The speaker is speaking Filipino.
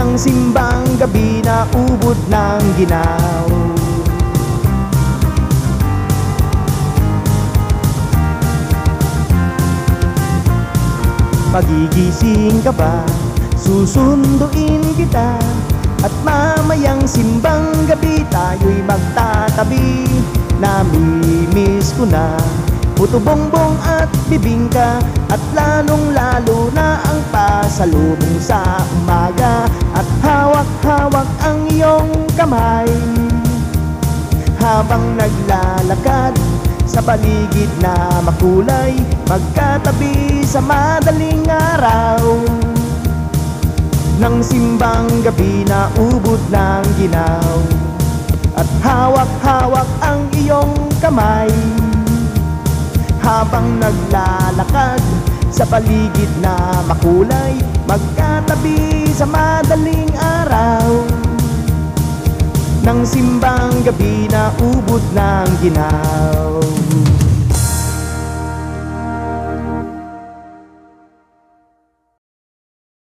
Nang simbang gabi na ubod ng ginaw. Magigising ka ba? Susunduin kita. At mamayang simbang gabi tayo'y magtatabi. Namimiss ko na puto bongbong at bibingka. At lalong-lalo na ang pasalubong sa umaga. At hawak-hawak ang iyong kamay habang naglalakad sa paligid na makulay, magkatabi sa madaling araw. Nang simbang gabi na ubod ng ginaw. At hawak-hawak ang iyong kamay habang naglalakad sa paligid na makulay, magkatabi sa madaling araw. Nang simbang gabi na ubod ng ginaw.